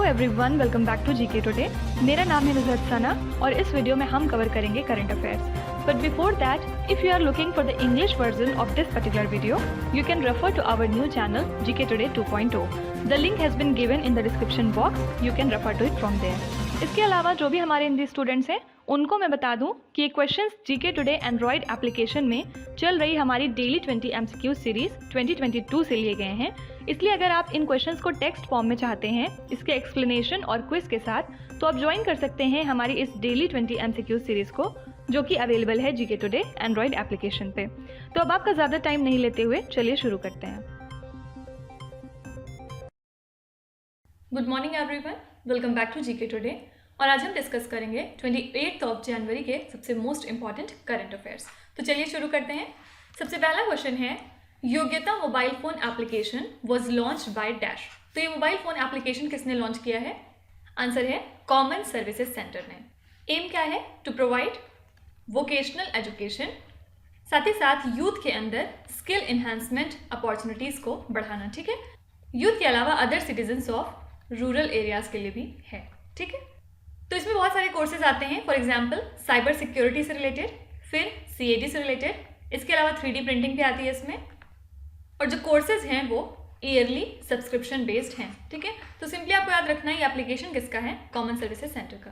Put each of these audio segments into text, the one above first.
Everyone, welcome back to GK today. मेरा नाम है नुज़हत सना और इस वीडियो में हम कवर करेंगे current affairs. But before that, if you are looking for the English version of this particular video, you can refer to our new channel GK today 2.0। The link has been given in the description box, you can refer to it from there. इसके अलावा जो भी हमारे Hindi students हैं उनको मैं बता दूं कि ये questions GK today Android application में चल रही हमारी डेली 20 MCQ सीरीज 2022 से लिए गए हैं। इसलिए अगर आप इन क्वेश्चंस को टेक्स्ट फॉर्म में चाहते हैं इसके एक्सप्लेनेशन और क्विज के साथ, तो आप ज्वाइन कर सकते हैं हमारी इस डेली 20 MCQ सीरीज को, जो कि अवेलेबल है जीके टुडे एंड्रॉयड एप्लीकेशन पे। तो अब आपका ज़्यादा टाइम नहीं लेते हुए चलिए शुरू करते हैं। Good morning everyone, welcome back to GK today. और आज हम डिस्कस करेंगे 28 जनवरी के सबसे मोस्ट इंपॉर्टेंट करंट अफेयर्स। तो चलिए शुरू करते हैं। सबसे पहला क्वेश्चन है, योग्यता mobile phone application was launched by dash. तो ये मोबाइल फोन एप्लीकेशन किसने लॉन्च किया है? आंसर है कॉमन सर्विसेज सेंटर ने। एम क्या है? टू प्रोवाइड वोकेशनल एजुकेशन, साथ ही साथ यूथ के अंदर स्किल इन्हांसमेंट अपॉर्चुनिटीज को बढ़ाना। ठीक है, यूथ के अलावा other citizens of rural areas के लिए भी है। ठीक है, तो इसमें बहुत सारे कोर्सेज आते हैं। फॉर एग्जाम्पल साइबर सिक्योरिटी से रिलेटेड, फिर CAD से रिलेटेड, इसके अलावा 3D प्रिंटिंग भी आती है इसमें। और जो कोर्सेज हैं वो ईयरली सब्सक्रिप्शन बेस्ड हैं। ठीक है, तो सिंपली आपको याद रखना है ये एप्लीकेशन किसका है? कॉमन सर्विसेज सेंटर का।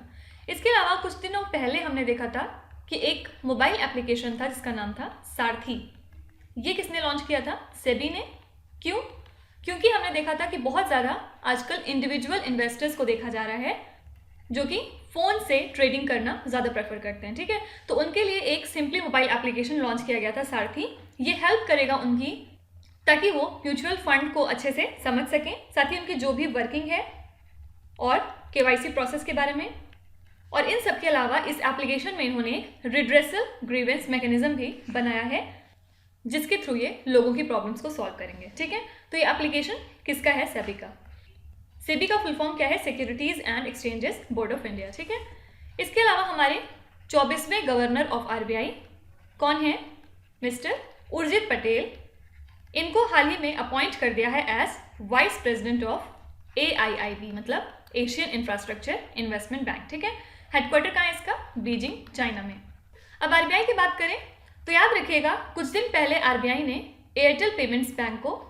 इसके अलावा कुछ दिनों पहले हमने देखा था कि एक मोबाइल एप्लीकेशन था जिसका नाम था सारथी। ये किसने लॉन्च किया था? सेबी ने। क्यों? क्योंकि हमने देखा था कि बहुत ज़्यादा आजकल इंडिविजुअल इन्वेस्टर्स को देखा जा रहा है जो कि फ़ोन से ट्रेडिंग करना ज़्यादा प्रेफर करते हैं। ठीक है, तो उनके लिए एक सिंपली मोबाइल एप्लीकेशन लॉन्च किया गया था सारथी। ये हेल्प करेगा उनकी, ताकि वो म्यूचुअल फंड को अच्छे से समझ सकें, साथ ही उनकी जो भी वर्किंग है और KYC प्रोसेस के बारे में। और इन सब के अलावा इस एप्लीकेशन में इन्होंने रिड्रेसल ग्रीवेंस मैकेनिज्म भी बनाया है, जिसके थ्रू ये लोगों की प्रॉब्लम्स को सॉल्व करेंगे। ठीक है, तो ये एप्लीकेशन किसका है? सेबी का। सेबी का फुल फॉर्म क्या है? Securities and exchanges board of India. ठीक है, इसके अलावा हमारे 24वें गवर्नर ऑफ RBI कौन है? मिस्टर उर्जित पटेल। इनको हाल ही में अपॉइंट कर दिया है as vice president of AIIB, मतलब एशियन इंफ्रास्ट्रक्चर इन्वेस्टमेंट बैंक। ठीक है, हेडक्वार्टर कहाँ है इसका? बीजिंग, चाइना में। अब RBI की बात करें तो याद रखिएगा, कुछ दिन पहले RBI ने एयरटेल पेमेंट्स बैंक को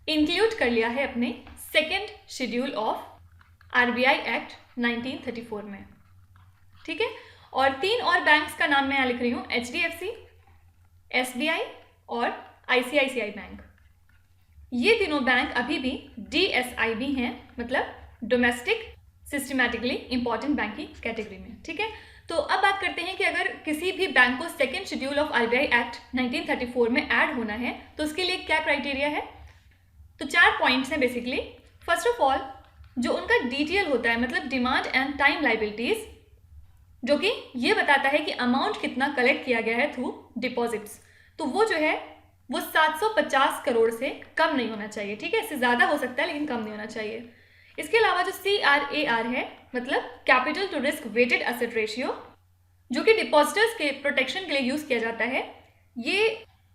इंक्लूड कर लिया है अपने second schedule of RBI act 1934 में। ठीक है, और 3 और बैंक्स का नाम मैं यहाँ लिख रही हूँ, HDFC, SBI और ICICI बैंक। ये तीनों बैंक अभी भी DSIB हैं, मतलब डोमेस्टिक सिस्टमैटिकली इंपॉर्टेंट बैंक की कैटेगरी में। ठीक है, तो अब बात करते हैं कि अगर किसी भी बैंक को second schedule of RBI act 1934 में ऐड होना है तो उसके लिए क्या क्राइटेरिया है? तो 4 पॉइंट्स हैं बेसिकली। फर्स्ट ऑफ ऑल, जो उनका DTL होता है, मतलब डिमांड एंड टाइम लाइबिलिटीज, जो कि ये बताता है कि अमाउंट कितना कलेक्ट किया गया है थ्रू डिपॉजिट्स, तो वो जो है वो 750 करोड़ से कम नहीं होना चाहिए। ठीक है, इससे ज़्यादा हो सकता है लेकिन कम नहीं होना चाहिए। इसके अलावा जो CRAR है, मतलब capital to risk weighted asset ratio, जो कि डिपॉजिटर्स के प्रोटेक्शन के लिए यूज़ किया जाता है, ये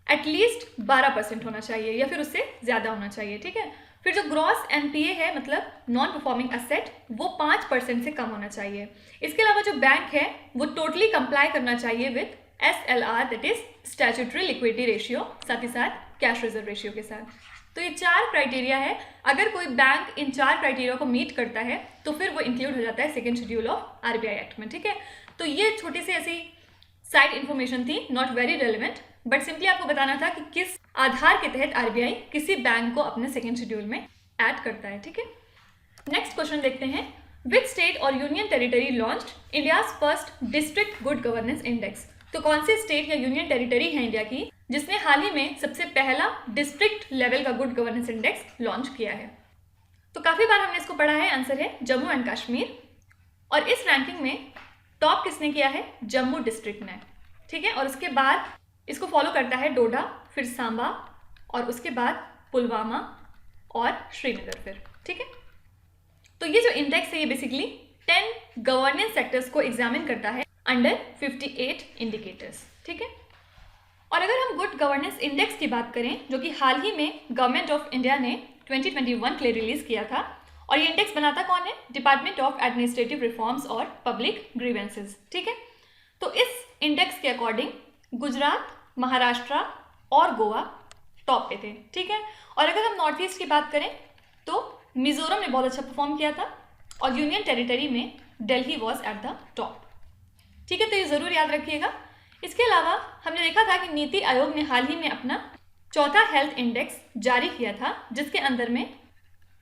एटलीस्ट 12% होना चाहिए या फिर उससे ज़्यादा होना चाहिए। ठीक है, फिर जो ग्रॉस NPA है, मतलब नॉन परफॉर्मिंग एसेट, वो 5% से कम होना चाहिए। इसके अलावा जो बैंक है वो टोटली कंप्लाई करना चाहिए with SLR, that is statutory liquidity ratio, साथ ही साथ कैश रिजर्व रेशियो के साथ। तो ये 4 क्राइटेरिया है। अगर कोई बैंक इन 4 क्राइटेरिया को मीट करता है तो फिर वो इंक्लूड हो जाता है second schedule of RBI act में। ठीक है, तो ये छोटी सी ऐसी साइड इन्फॉर्मेशन थी, not very relevant, but simply आपको बताना था कि किस आधार के तहत RBI किसी बैंक को अपने सेकेंड शेड्यूल में ऐड करता है। ठीक है, नेक्स्ट क्वेश्चन देखते हैं। विच स्टेट और union territory launched India's first district good governance index. तो कौन से स्टेट या यूनियन टेरिटरी है इंडिया की जिसने हाल ही में सबसे पहला डिस्ट्रिक्ट लेवल का गुड गवर्नेंस इंडेक्स लॉन्च किया है? तो काफ़ी बार हमने इसको पढ़ा है। आंसर है जम्मू एंड कश्मीर। और इस रैंकिंग में टॉप किसने किया है? जम्मू डिस्ट्रिक्ट ने। ठीक है, और उसके बाद इसको फॉलो करता है डोडा, फिर सांबा, और उसके बाद पुलवामा और श्रीनगर फिर। ठीक है, तो ये जो इंडेक्स है ये बेसिकली 10 गवर्नेंस सेक्टर्स को एग्जामिन करता है अंडर 58 इंडिकेटर्स। ठीक है, और अगर हम गुड गवर्नेंस इंडेक्स की बात करें, जो कि हाल ही में गवर्नमेंट ऑफ इंडिया ने 2021 के लिए रिलीज किया था, और ये इंडेक्स बनाता कौन है? डिपार्टमेंट ऑफ एडमिनिस्ट्रेटिव रिफॉर्म्स और पब्लिक ग्रीवेंसेस, ठीक है। तो इस इंडेक्स के अकॉर्डिंग गुजरात, महाराष्ट्र और गोवा टॉप पे थे, ठीक है। और अगर हम नॉर्थ ईस्ट की बात करें तो मिजोरम ने बहुत अच्छा परफॉर्म किया था और यूनियन टेरिटरी में Delhi was at the top, ठीक है। तो ये ज़रूर याद रखिएगा। इसके अलावा हमने देखा था कि नीति आयोग ने हाल ही में अपना चौथा हेल्थ इंडेक्स जारी किया था, जिसके अंदर में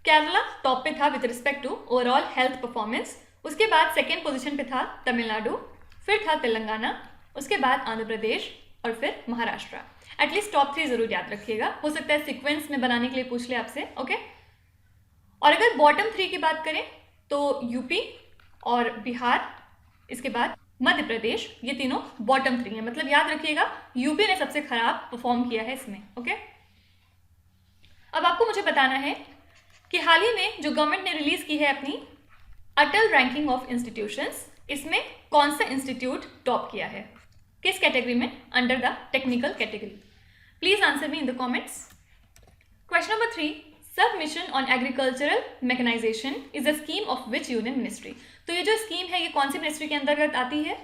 केरला टॉप पे था with respect to overall health performance. उसके बाद सेकेंड पोजीशन पे था तमिलनाडु, फिर था तेलंगाना, उसके बाद आंध्र प्रदेश और फिर महाराष्ट्र। एटलीस्ट टॉप 3 जरूर याद रखिएगा, हो सकता है सीक्वेंस में बनाने के लिए पूछ ले आपसे, ओके। और अगर बॉटम 3 की बात करें तो यूपी और बिहार, इसके बाद मध्य प्रदेश, ये तीनों बॉटम 3 है। मतलब याद रखिएगा यूपी ने सबसे खराब परफॉर्म किया है इसमें, ओके। अब आपको मुझे बताना है कि हाल ही में जो गवर्नमेंट ने रिलीज की है अपनी अटल रैंकिंग ऑफ इंस्टीट्यूशंस, इसमें कौन सा इंस्टीट्यूट टॉप किया है, किस कैटेगरी में? Under the technical category. Please answer me in the comments. Question number 3, sub mission on agricultural mechanisation is a scheme of which union ministry? तो ये जो स्कीम है ये कौन सी मिनिस्ट्री के अंतर्गत आती है?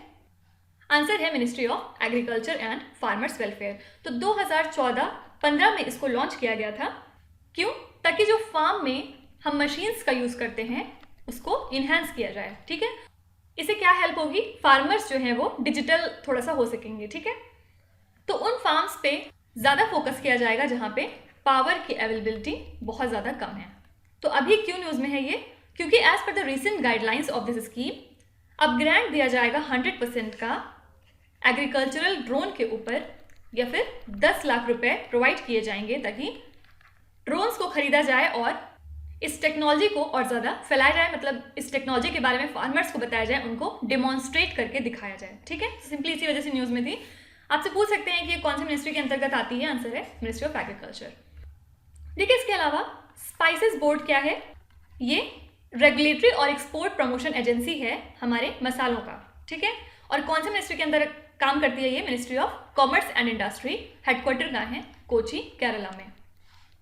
आंसर है ministry of agriculture and farmers welfare. तो 2014-15 में इसको लॉन्च किया गया था। क्यों? ताकि जो फार्म में हम मशीन्स का यूज करते हैं उसको इन्हेंस किया जाए, ठीक है। इससे क्या हेल्प होगी? फार्मर्स जो है वो डिजिटल थोड़ा सा हो सकेंगे, ठीक है। तो उन फार्म्स पे ज़्यादा फोकस किया जाएगा जहाँ पे पावर की अवेलेबिलिटी बहुत ज़्यादा कम है। तो अभी क्यों न्यूज़ में है ये? क्योंकि as per the recent guidelines of this scheme अब ग्रांट दिया जाएगा 100% का एग्रीकल्चरल ड्रोन के ऊपर, या फिर 10 लाख रुपए प्रोवाइड किए जाएंगे ताकि ड्रोन्स को खरीदा जाए और इस टेक्नोलॉजी को और ज़्यादा फैलाया जाए। मतलब इस टेक्नोलॉजी के बारे में फार्मर्स को बताया जाए, उनको डेमोन्स्ट्रेट करके दिखाया जाए, ठीक है। सिंपली इसी वजह से न्यूज़ में थी। आपसे पूछ सकते हैं कि ये कौन सी मिनिस्ट्री के अंतर्गत आती है? आंसर है मिनिस्ट्री ऑफ एग्रीकल्चर। देखिए इसके अलावा स्पाइसेस बोर्ड क्या है? ये रेगुलेटरी और एक्सपोर्ट प्रमोशन एजेंसी है हमारे मसालों का, ठीक है। और कौन से मिनिस्ट्री के अंदर काम करती है ये? Ministry of commerce and industry. Headquarter कहाँ है? कोची, केरला में।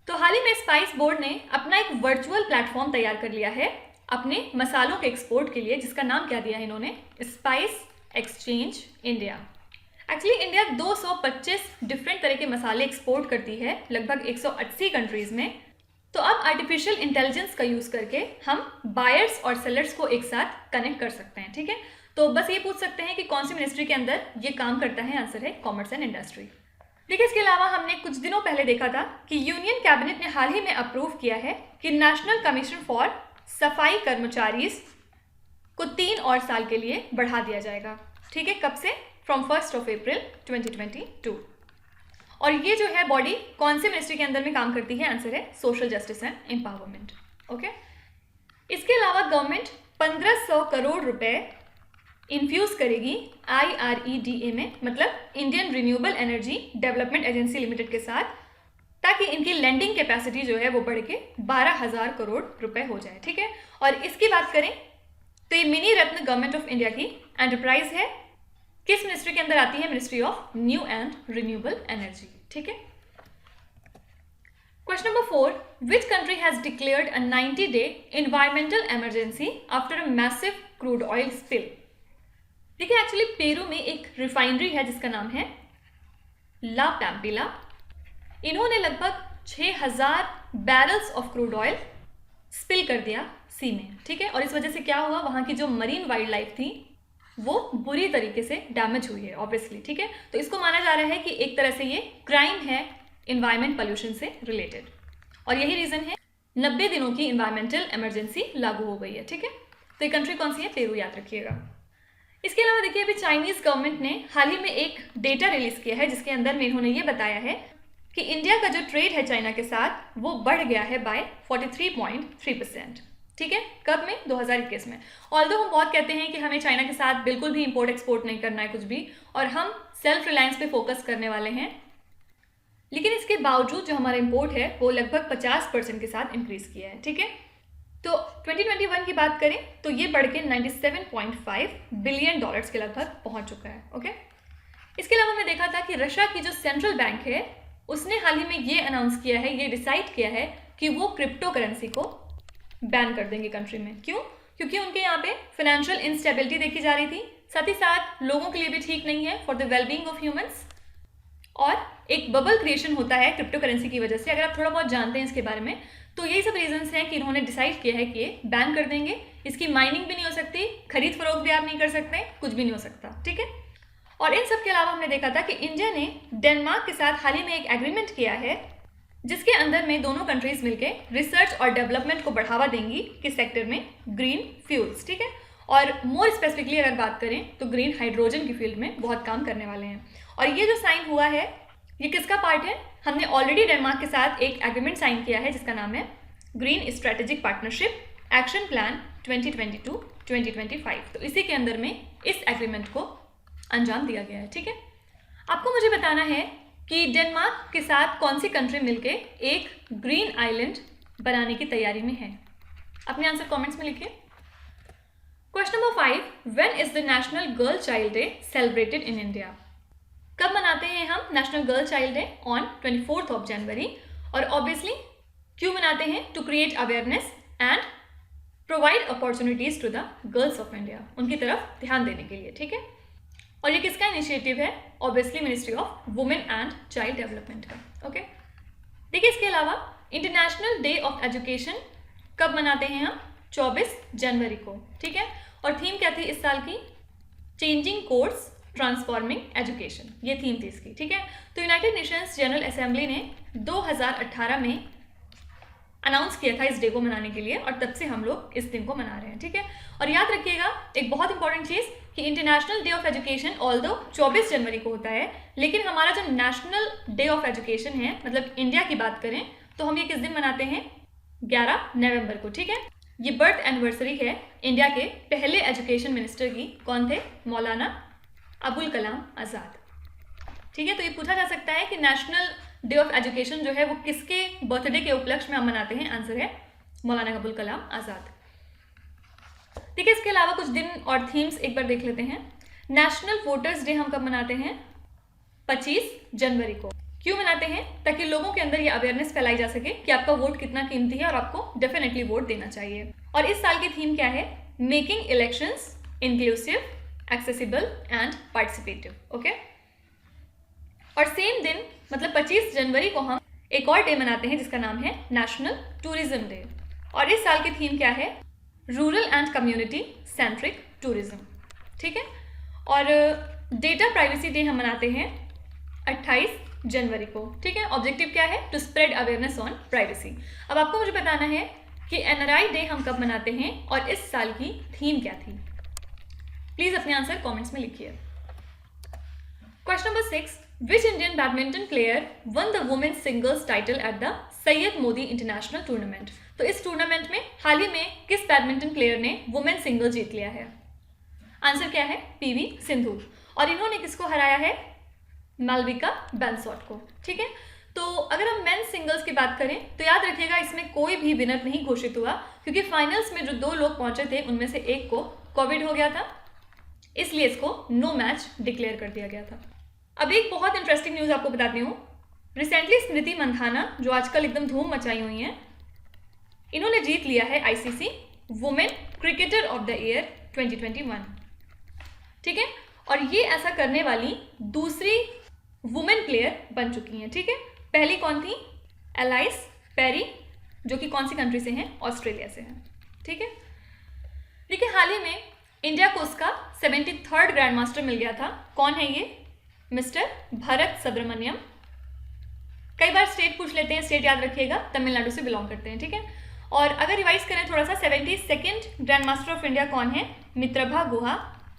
तो हाल ही में स्पाइस बोर्ड ने अपना एक वर्चुअल प्लेटफॉर्म तैयार कर लिया है अपने मसालों के एक्सपोर्ट के लिए, जिसका नाम क्या दिया है इन्होंने? Spice exchange India. Actually India 225 different तरह के मसाले एक्सपोर्ट करती है लगभग 180 कंट्रीज में। तो अब आर्टिफिशियल इंटेलिजेंस का यूज़ करके हम बायर्स और सेलर्स को एक साथ कनेक्ट कर सकते हैं, ठीक है। तो बस ये पूछ सकते हैं कि कौन सी मिनिस्ट्री के अंदर ये काम करता है? आंसर है कॉमर्स एंड इंडस्ट्री। देखिए इसके अलावा हमने कुछ दिनों पहले देखा था कि यूनियन कैबिनेट ने हाल ही में अप्रूव किया है कि नेशनल कमीशन फॉर सफाई कर्मचारी को 3 और साल के लिए बढ़ा दिया जाएगा, ठीक है। कब से? फ्रॉम 1 अप्रैल 2022। और ये जो है बॉडी कौन से मिनिस्ट्री के अंदर में काम करती है? आंसर है social justice and empowerment, okay. इसके अलावा गवर्नमेंट 1500 करोड़ रुपए इन्फ्यूज करेगी IREDA में, मतलब Indian renewable energy development agency limited के साथ, ताकि इनकी लैंडिंग कैपेसिटी जो है वो बढ़ के 12,000 करोड़ रुपए हो जाए, ठीक है। और इसकी बात करें तो ये mini Ratna government of India की एंटरप्राइज है। किस मिनिस्ट्री के अंदर आती है? Ministry of new and renewable energy, ठीक है। Question number 4, which country has declared a 90-day environmental emergency after a massive crude oil spill? देखिए एक्चुअली पेरू में एक रिफाइनरी है जिसका नाम है ला पैम्पिला। इन्होंने लगभग 6000 barrels of crude oil spill कर दिया सी में, ठीक है। और इस वजह से क्या हुआ? वहाँ की जो मरीन वाइल्ड लाइफ थी वो बुरी तरीके से डैमेज हुई है ऑब्वियसली, ठीक है। तो इसको माना जा रहा है कि एक तरह से ये क्राइम है इन्वायरमेंट पोल्यूशन से रिलेटेड, और यही रीज़न है 90 दिनों की इन्वायरमेंटल इमरजेंसी लागू हो गई है, ठीक है। तो ये कंट्री कौन सी है? पेरू, याद रखिएगा। इसके अलावा देखिए अभी चाइनीज़ गवर्नमेंट ने हाल ही में एक डेटा रिलीज किया है जिसके अंदर में इन्होंने ये बताया है कि इंडिया का जो ट्रेड है चाइना के साथ वो बढ़ गया है बाय 43.3%, ठीक है। कब में? 2021 में। ऑल्दो हम बहुत कहते हैं कि हमें चाइना के साथ बिल्कुल भी इंपोर्ट एक्सपोर्ट नहीं करना है कुछ भी, और हम सेल्फ रिलायंस पे फोकस करने वाले हैं, लेकिन इसके बावजूद जो हमारा इंपोर्ट है वो लगभग 50% के साथ इंक्रीज किया है, ठीक है। तो 2021 की बात करें तो ये बढ़ के $97.5 बिलियन के लगभग पहुंच चुका है, ओके। इसके अलावा हमने देखा था कि रशिया की जो सेंट्रल बैंक है उसने हाल ही में ये अनाउंस किया है, ये डिसाइड किया है कि वो क्रिप्टो करेंसी को बैन कर देंगे कंट्री में। क्यों? क्योंकि उनके यहाँ पे फाइनेंशियल इंस्टेबिलिटी देखी जा रही थी, साथ ही साथ लोगों के लिए भी ठीक नहीं है for the wellbeing of humans, और एक बबल क्रिएशन होता है क्रिप्टो करेंसी की वजह से। अगर आप थोड़ा बहुत जानते हैं इसके बारे में तो यही सब रीजंस हैं कि इन्होंने डिसाइड किया है कि ये बैन कर देंगे। इसकी माइनिंग भी नहीं हो सकती, खरीद फरोख्त भी आप नहीं कर सकते, कुछ भी नहीं हो सकता, ठीक है। और इन सब के अलावा हमने देखा था कि इंडिया ने डेनमार्क के साथ हाल ही में एक एग्रीमेंट किया है जिसके अंदर में दोनों कंट्रीज मिलकर रिसर्च और डेवलपमेंट को बढ़ावा देंगी किस सेक्टर में, ग्रीन फ्यूल्स, ठीक है। और मोर स्पेसिफिकली अगर बात करें तो ग्रीन हाइड्रोजन की फील्ड में बहुत काम करने वाले हैं। और ये जो साइन हुआ है ये किसका पार्ट है? हमने ऑलरेडी डेनमार्क के साथ एक एग्रीमेंट साइन किया है जिसका नाम है green strategic partnership action plan 2022-2025। तो इसी के अंदर में इस एग्रीमेंट को अंजाम दिया गया है, ठीक है। आपको मुझे बताना है कि डेनमार्क के साथ कौन सी कंट्री मिलके एक ग्रीन आइलैंड बनाने की तैयारी में है। अपने आंसर कमेंट्स में लिखिए। Question number 5, when is the national girl child day celebrated in India? कब मनाते हैं हम national girl child day? On 24 January. और ऑब्वियसली क्यों मनाते हैं? To create awareness and provide opportunities to the girls of India, उनकी तरफ ध्यान देने के लिए, ठीक है। और ये किसका इनिशिएटिव है? Obviously ministry of women and child development का, ओके। देखिए इसके अलावा इंटरनेशनल डे ऑफ एजुकेशन कब मनाते हैं हम? 24 जनवरी को, ठीक है। और थीम क्या थी इस साल की? चेंजिंग कोर्स ट्रांसफॉर्मिंग एजुकेशन, ये थीम थी इसकी, ठीक है। तो यूनाइटेड नेशंस जनरल असेंबली ने 2018 में अनाउंस किया था इस डे को मनाने के लिए और तब से हम लोग इस दिन को मना रहे हैं, ठीक है। और याद रखिएगा एक बहुत इंपॉर्टेंट चीज़ कि international day of education although 24 जनवरी को होता है, लेकिन हमारा जो नेशनल डे ऑफ एजुकेशन है, मतलब इंडिया की बात करें तो हम ये किस दिन मनाते हैं? 11 नवंबर को, ठीक है। ये बर्थ एनिवर्सरी है इंडिया के पहले एजुकेशन मिनिस्टर की। कौन थे? मौलाना अबुल कलाम आज़ाद, ठीक है। तो ये पूछा जा सकता है कि नेशनल डे ऑफ एजुकेशन जो है वो किसके बर्थडे के उपलक्ष्य में हम मनाते हैं? आंसर है मौलाना अबुल कलाम आज़ाद, ठीक है। इसके अलावा कुछ दिन और थीम्स एक बार देख लेते हैं। नेशनल वोटर्स डे हम कब मनाते हैं? 25 जनवरी को। क्यों मनाते हैं? ताकि लोगों के अंदर ये अवेयरनेस फैलाई जा सके कि आपका वोट कितना कीमती है और आपको डेफिनेटली वोट देना चाहिए। और इस साल की थीम क्या है? Making elections inclusive, accessible and participative, okay. और सेम दिन मतलब 25 जनवरी को हम एक और डे मनाते हैं जिसका नाम है नेशनल टूरिज्म डे। और इस साल की थीम क्या है? Rural and community centric tourism, ठीक है। और डेटा प्राइवेसी डे हम मनाते हैं 28 जनवरी को, ठीक है। ऑब्जेक्टिव क्या है? To spread awareness on privacy. अब आपको मुझे बताना है कि एनआरआई डे हम कब मनाते हैं और इस साल की थीम क्या थी। प्लीज अपने आंसर कमेंट्स में लिखिए। Question number 6, which Indian badminton player won the women's singles title at the Syed Modi international tournament? तो इस टूर्नामेंट में हाल ही में किस बैडमिंटन प्लेयर ने वुमेन सिंगल जीत लिया है? आंसर क्या है? पीवी सिंधु। और इन्होंने किसको हराया है? मालविका बेंसोट को, ठीक है। तो अगर हम मेंस सिंगल्स की बात करें तो याद रखिएगा इसमें कोई भी विनर नहीं घोषित हुआ क्योंकि फाइनल्स में जो 2 लोग पहुंचे थे उनमें से एक को कोविड हो गया था, इसलिए इसको नो मैच डिक्लेयर कर दिया गया था। अब एक बहुत इंटरेस्टिंग न्यूज़ आपको बताती हूँ। रिसेंटली स्मृति मंधाना जो आजकल एकदम धूम मचाई हुई हैं, इन्होंने जीत लिया है ICC women cricketer of the year 2021, ठीक है। और ये ऐसा करने वाली दूसरी वुमेन प्लेयर बन चुकी हैं, ठीक है। पहली कौन थी? एलाइस पेरी, जो कि कौन सी कंट्री से हैं? ऑस्ट्रेलिया से हैं, ठीक है। देखिए हाल ही में इंडिया को उसका 73rd ग्रैंड मास्टर मिल गया था। कौन है ये? मिस्टर भरत सुब्रमण्यम। कई बार स्टेट पूछ लेते हैं, स्टेट याद रखिएगा, तमिलनाडु से बिलोंग करते हैं, ठीक है। और अगर रिवाइज करें थोड़ा सा, 72nd grand master of India कौन है? मित्रभा गुहा।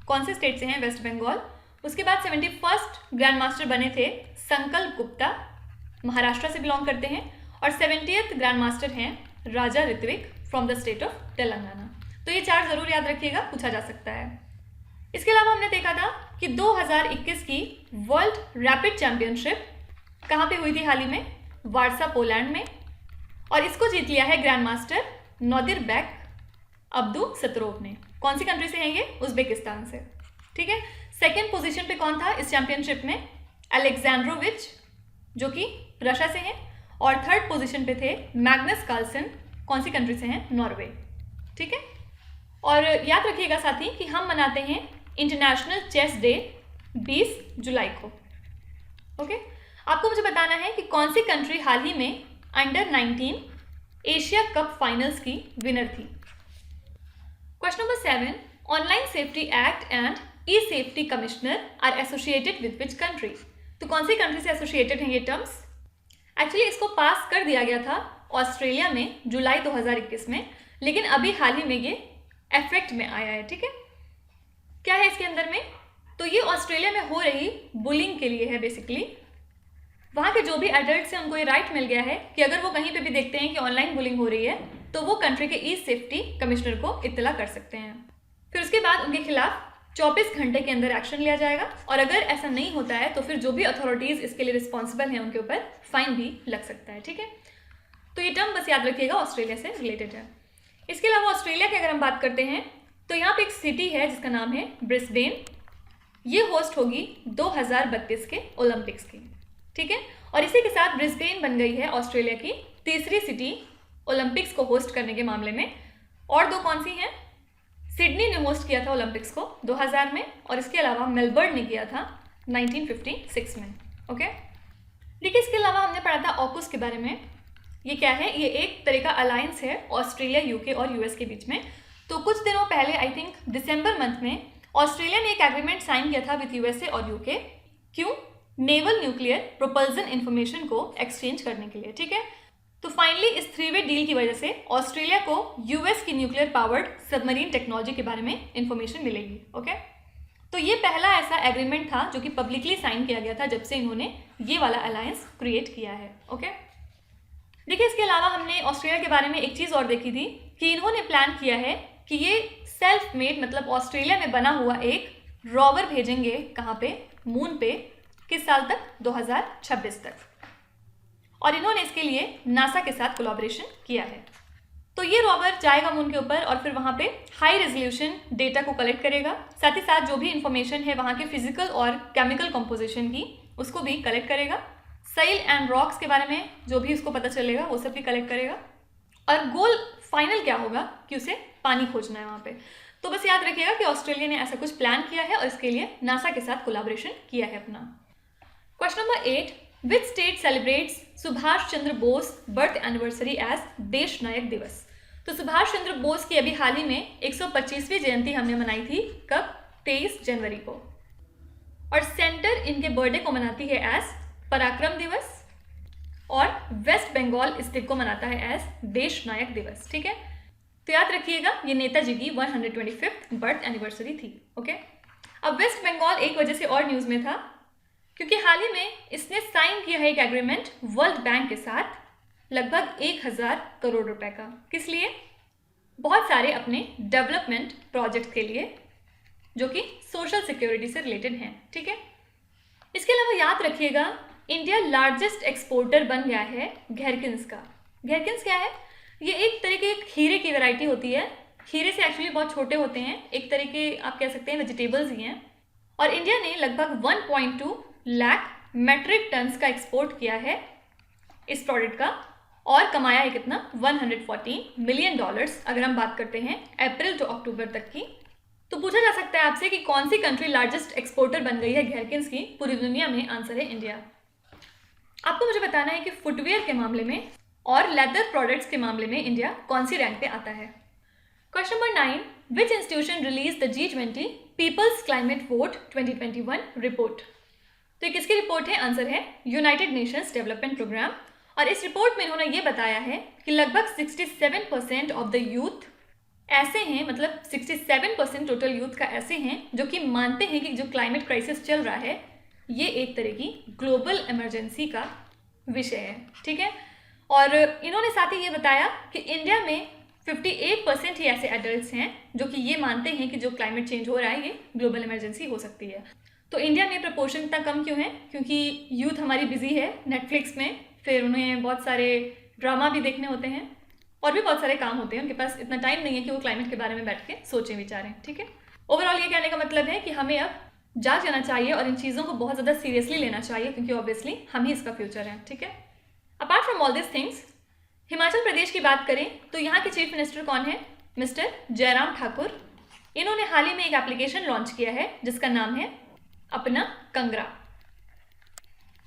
कौन से स्टेट से हैं? वेस्ट बंगाल। उसके बाद 71st ग्रैंड मास्टर बने थे संकल्प गुप्ता, महाराष्ट्र से बिलोंग करते हैं। और 70th ग्रैंड मास्टर हैं Raja Ritvik from the state of Telangana. तो ये 4 जरूर याद रखिएगा, पूछा जा सकता है। इसके अलावा हमने देखा था कि 2021 की वर्ल्ड रैपिड चैंपियनशिप कहाँ पे हुई थी हाल ही में? वार्सा पोलैंड में। और इसको जीत लिया है ग्रैंड मास्टर नोदिरबेक अब्दुसतरोव ने। कौन सी कंट्री से हैं ये? उज्बेकिस्तान से, ठीक है। सेकेंड पोजीशन पे कौन था इस चैंपियनशिप में? अलेक्जेंड्रोविच, जो कि रशिया से हैं। और थर्ड पोजीशन पे थे मैग्नस कार्लसन कौन सी कंट्री से हैं? नॉर्वे। ठीक है, और याद रखिएगा साथ ही कि हम मनाते हैं इंटरनेशनल चेस डे 20 जुलाई को। ओके, आपको मुझे बताना है कि कौन सी कंट्री हाल ही में अंडर 19 एशिया कप फाइनल्स की विनर थी। Question number 7, online safety act and e safety commissioner are associated with which country? तो कौन सी कंट्री से एसोसिएटेड हैं ये टर्म्स? एक्चुअली इसको पास कर दिया गया था ऑस्ट्रेलिया में जुलाई 2021 में, लेकिन अभी हाल ही में ये इफेक्ट में आया है। ठीक है, क्या है इसके अंदर में? तो ये ऑस्ट्रेलिया में हो रही बुलिंग के लिए है। बेसिकली वहाँ के जो भी एडल्ट्स हैं उनको ये राइट मिल गया है कि अगर वो कहीं पे भी देखते हैं कि ऑनलाइन बुलिंग हो रही है तो वो कंट्री के ई सेफ्टी कमिश्नर को इत्तला कर सकते हैं। फिर उसके बाद उनके खिलाफ 24 घंटे के अंदर एक्शन लिया जाएगा, और अगर ऐसा नहीं होता है तो फिर जो भी अथॉरिटीज़ इसके लिए रिस्पॉन्सिबल हैं उनके ऊपर फाइन भी लग सकता है। ठीक है, तो ये टर्म बस याद रखिएगा, ऑस्ट्रेलिया से रिलेटेड है। इसके अलावा ऑस्ट्रेलिया की अगर हम बात करते हैं तो यहाँ पे एक सिटी है जिसका नाम है ब्रिस्बेन। ये होस्ट होगी 2032 के ओलंपिक्स की। ठीक है, और इसी के साथ ब्रिस्बेन बन गई है ऑस्ट्रेलिया की तीसरी सिटी ओलंपिक्स को होस्ट करने के मामले में। और दो कौन सी हैं? सिडनी ने होस्ट किया था ओलंपिक्स को 2000 में, और इसके अलावा मेलबर्न ने किया था 1956 में। ओके, देखिए इसके अलावा हमने पढ़ा था ऑकुस के बारे में। ये क्या है? ये एक तरह का अलायंस है ऑस्ट्रेलिया, यूके और यूएस के बीच में। तो कुछ दिनों पहले आई थिंक दिसंबर मंथ में ऑस्ट्रेलिया ने एक एग्रीमेंट साइन किया था विद यूएसए और यूके। क्यों? नेवल न्यूक्लियर प्रोपल्सन इंफॉर्मेशन को एक्सचेंज करने के लिए। ठीक है, तो फाइनली इस 3-वे डील की वजह से ऑस्ट्रेलिया को यूएस की न्यूक्लियर पावर्ड सबमरीन टेक्नोलॉजी के बारे में इंफॉर्मेशन मिलेगी। ओके, तो ये पहला ऐसा एग्रीमेंट था जो कि पब्लिकली साइन किया गया था जब से इन्होंने ये वाला अलायंस क्रिएट किया है। ओके, देखिए इसके अलावा हमने ऑस्ट्रेलिया के बारे में एक चीज़ और देखी थी कि इन्होंने प्लान किया है कि ये सेल्फ मेड, मतलब ऑस्ट्रेलिया में बना हुआ एक रोवर भेजेंगे कहाँ पे? मून पे। किस साल तक? 2026 तक। और इन्होंने इसके लिए नासा के साथ कोलैबोरेशन किया है। तो ये रोवर जाएगा मून के ऊपर और फिर वहाँ पे हाई रेजोल्यूशन डेटा को कलेक्ट करेगा, साथ ही साथ जो भी इंफॉर्मेशन है वहाँ के फिजिकल और केमिकल कंपोजिशन की उसको भी कलेक्ट करेगा। सॉइल एंड रॉक्स के बारे में जो भी उसको पता चलेगा वो सब भी कलेक्ट करेगा। और गोल फाइनल क्या होगा कि उसे पानी खोजना है वहाँ पे। तो बस याद रखिएगा कि ऑस्ट्रेलिया ने ऐसा कुछ प्लान किया है और इसके लिए नासा के साथ कोलैबोरेशन किया है अपना। Question number 8, which state celebrates Subhash Chandra Bose birth anniversary as Desh Nayak दिवस? तो सुभाष चंद्र बोस की अभी हाल ही में 125वीं जयंती हमने मनाई थी। कब? 23 जनवरी को। और सेंटर इनके बर्थडे को मनाती है एज पराक्रम दिवस, और वेस्ट बंगाल इस दिन को मनाता है एज देश नायक दिवस। ठीक है, तो याद रखिएगा ये नेताजी की 125th बर्थ एनिवर्सरी थी। ओके, अब वेस्ट बंगाल एक वजह से और न्यूज़ में था क्योंकि हाल ही में इसने साइन किया है एक एग्रीमेंट वर्ल्ड बैंक के साथ लगभग 1000 करोड़ रुपए का। किस लिए? बहुत सारे अपने डेवलपमेंट प्रोजेक्ट के लिए जो कि सोशल सिक्योरिटी से रिलेटेड हैं। ठीक है, इसके अलावा याद रखिएगा इंडिया लार्जेस्ट एक्सपोर्टर बन गया है घेरकिंस का। घेरकिंस क्या है? ये एक तरह के खीरे की वैरायटी होती है। खीरे से एक्चुअली बहुत छोटे होते हैं, एक तरह के आप कह सकते हैं वेजिटेबल्स ही हैं। और इंडिया ने लगभग 1.2 लाख मेट्रिक टन्स का एक्सपोर्ट किया है इस प्रोडक्ट का, और कमाया है कितना? $114 मिलियन अगर हम बात करते हैं अप्रैल टू अक्टूबर तक की। तो पूछा जा सकता है आपसे कि कौन सी कंट्री लार्जेस्ट एक्सपोर्टर बन गई है घेरकिंस की पूरी दुनिया में? आंसर है इंडिया। आपको मुझे बताना है कि फुटवेयर के मामले में और लेदर प्रोडक्ट्स के मामले में इंडिया कौन सी रैंक पे आता है। Question number 9, which institution release the G20 people's climate vote 2021 report? तो ये किसकी रिपोर्ट है? आंसर है यूनाइटेड नेशंस डेवलपमेंट प्रोग्राम। और इस रिपोर्ट में इन्होंने ये बताया है कि लगभग 67% ऑफ द यूथ ऐसे हैं, मतलब 67% टोटल यूथ का ऐसे हैं जो कि मानते हैं कि जो क्लाइमेट क्राइसिस चल रहा है ये एक तरह की ग्लोबल इमरजेंसी का विषय है। ठीक है, और इन्होंने साथ ही ये बताया कि इंडिया में 58% ही ऐसे एडल्ट्स हैं जो कि ये मानते हैं कि जो क्लाइमेट चेंज हो रहा है ये ग्लोबल इमरजेंसी हो सकती है। तो इंडिया में प्रपोर्शन इतना कम क्यों है? क्योंकि यूथ हमारी बिजी है नेटफ्लिक्स में, फिर उन्हें बहुत सारे ड्रामा भी देखने होते हैं और भी बहुत सारे काम होते हैं, उनके पास इतना टाइम नहीं है कि वो क्लाइमेट के बारे में बैठ के सोचें विचारें। ठीक है, ओवरऑल ये कहने का मतलब है कि हमें अब जाग जाना चाहिए और इन चीज़ों को बहुत ज़्यादा सीरियसली लेना चाहिए क्योंकि ऑब्वियसली हम ही इसका फ्यूचर है। ठीक है, apart from all this things Himachal Pradesh की बात करें तो यहाँ के चीफ मिनिस्टर कौन है? मिस्टर जयराम ठाकुर। इन्होंने हाल ही में एक एप्लीकेशन लॉन्च किया है जिसका नाम है अपना कंगरा।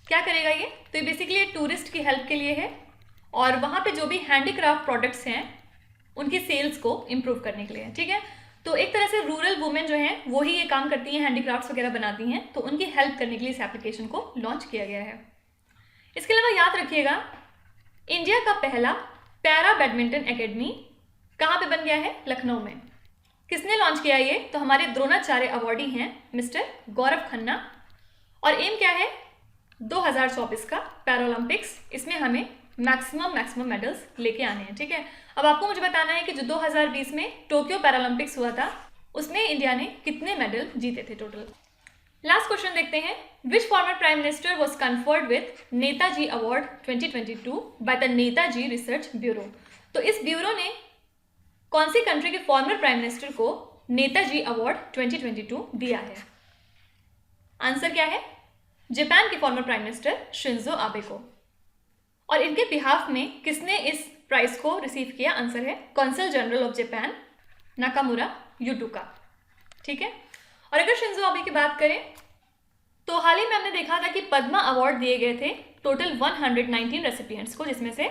क्या करेगा ये? तो ये बेसिकली टूरिस्ट की हेल्प के लिए है और वहाँ पे जो भी हैंडीक्राफ्ट प्रोडक्ट्स हैं उनकी सेल्स को इम्प्रूव करने के लिए, ठीक है। तो एक तरह से रूरल वुमेन जो हैं वो ही ये काम करती हैं, हैंडीक्राफ्ट्स वगैरह बनाती हैं, तो उनकी हेल्प करने के लिए इस एप्लीकेशन को लॉन्च किया गया है। इसके अलावा याद रखिएगा, इंडिया का पहला पैरा बैडमिंटन एकेडमी कहाँ पे बन गया है? लखनऊ में। किसने लॉन्च किया ये? तो हमारे द्रोणाचार्य अवार्डी हैं मिस्टर गौरव खन्ना। और एम क्या है? 2024 का पैरालंपिक्स, इसमें हमें मैक्सिमम मेडल्स लेके आने हैं, ठीक है। अब आपको मुझे बताना है कि जो 2020 में टोक्यो पैरालंपिक्स हुआ था उसमें इंडिया ने कितने मेडल जीते थे टोटल। लास्ट क्वेश्चन देखते हैं। Which former prime minister was conferred with Netaji award 2022 by the Netaji research bureau. तो इस ब्यूरो ने कौन सी कंट्री के फॉर्मर प्राइम मिनिस्टर को नेताजी अवार्ड 2022 दिया है? आंसर क्या है? जापान के former prime minister Shinzo Abe को। और इनके बिहाफ में किसने इस प्राइज को रिसीव किया? आंसर है consul general of Japan Nakamura Yutaka, ठीक है। और अगर शिंजो आबे की बात करें तो हाल ही में हमने देखा था कि पद्मा अवार्ड दिए गए थे टोटल 119 रेसिपिएंट्स को, जिसमें से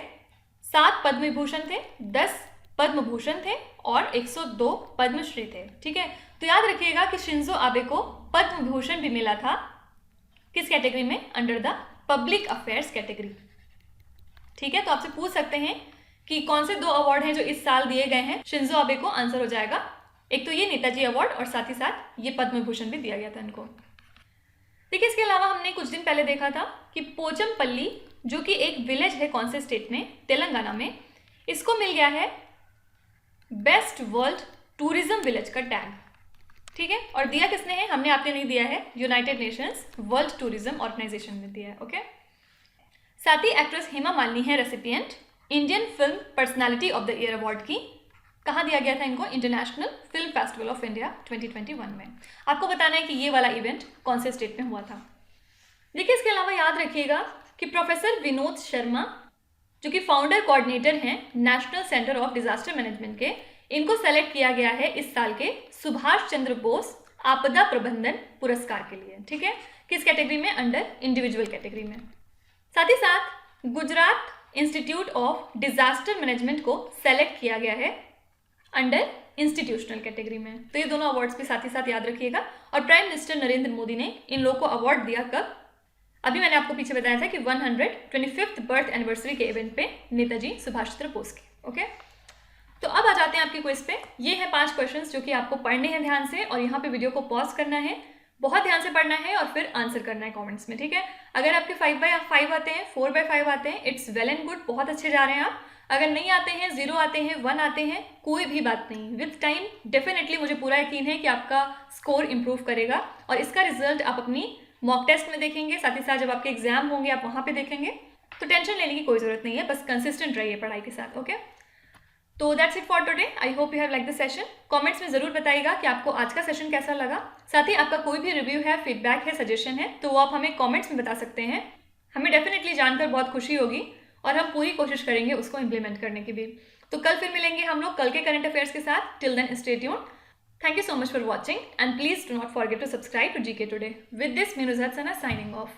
7 पद्म विभूषण थे, 10 पद्म भूषण थे और 102 पद्मश्री थे, ठीक है। तो याद रखिएगा कि शिंजो आबे को पद्म विभूषण भी मिला था किस कैटेगरी में? Under the public affairs category, ठीक है। तो आपसे पूछ सकते हैं कि कौन से 2 अवार्ड हैं जो इस साल दिए गए हैं शिंजो आबे को? आंसर हो जाएगा एक तो ये नेताजी अवार्ड और साथ ही साथ ये पद्म विभूषण भी दिया गया था इनको। देखिए, इसके अलावा हमने कुछ दिन पहले देखा था कि पोचमपल्ली जो कि एक विलेज है कौन से स्टेट में? तेलंगाना में। इसको मिल गया है बेस्ट वर्ल्ड टूरिज्म विलेज का टैग, ठीक है। और दिया किसने है? हमने आपने नहीं दिया है, United Nations World Tourism Organization ने दिया है, ओके। साथ ही एक्ट्रेस हेमा मालिनी है recipient Indian film personality of the year award की। कहाँ दिया गया था इनको? International film festival of India 2021 में। आपको बताना है कि ये वाला इवेंट कौन से स्टेट में हुआ था। देखिए, इसके अलावा याद रखिएगा कि प्रोफेसर विनोद शर्मा जो कि फाउंडर कोऑर्डिनेटर हैं national centre of disaster management के, इनको सेलेक्ट किया गया है इस साल के सुभाष चंद्र बोस आपदा प्रबंधन पुरस्कार के लिए, ठीक है। किस कैटेगरी में? अंडर इंडिविजुअल कैटेगरी में। साथ ही साथ Gujarat institute of disaster management को सेलेक्ट किया गया है अंडर इंस्टीट्यूशनल कैटेगरी में। तो ये दोनों अवार्ड्स भी साथ ही साथ याद रखिएगा। और प्राइम मिनिस्टर नरेंद्र मोदी ने इन लोगों को अवार्ड दिया कब? अभी मैंने आपको पीछे बताया था कि 125th बर्थ एनिवर्सरी के इवेंट पे नेताजी सुभाष चंद्र बोस के, ओके। तो अब आ जाते हैं आपके क्विज पे। ये है 5 क्वेश्चंस जो कि आपको पढ़ने हैं ध्यान से, और यहाँ पे वीडियो को पॉज करना है, बहुत ध्यान से पढ़ना है और फिर आंसर करना है कमेंट्स में, ठीक है। अगर आपके 5/5 आते हैं, 4/5 आते हैं, इट्स वेल एंड गुड, बहुत अच्छे जा रहे हैं आप। अगर नहीं आते हैं, 0 आते हैं, 1 आते हैं, कोई भी बात नहीं, विथ टाइम डेफिनेटली मुझे पूरा यकीन है कि आपका स्कोर इंप्रूव करेगा। और इसका रिजल्ट आप अपनी मॉक टेस्ट में देखेंगे, साथ ही साथ जब आपके एग्जाम होंगे आप वहाँ पे देखेंगे। तो टेंशन लेने की कोई ज़रूरत नहीं है, बस कंसिस्टेंट रहिए पढ़ाई के साथ, ओके। तो that's it for today. I hope you have like the session. Comments में ज़रूर बताइएगा कि आपको आज का सेशन कैसा लगा। साथ ही आपका कोई भी रिव्यू है, फीडबैक है, सजेशन है, तो वो आप हमें कमेंट्स में बता सकते हैं। हमें डेफिनेटली जानकर बहुत खुशी होगी और हम पूरी कोशिश करेंगे उसको इम्प्लीमेंट करने की भी। तो कल फिर मिलेंगे हम लोग कल के करंट अफेयर्स के साथ। Till then stay tuned. Thank you so much for watching and please do not forget to subscribe to GK Today. With this, me Nuzhat Sana signing off.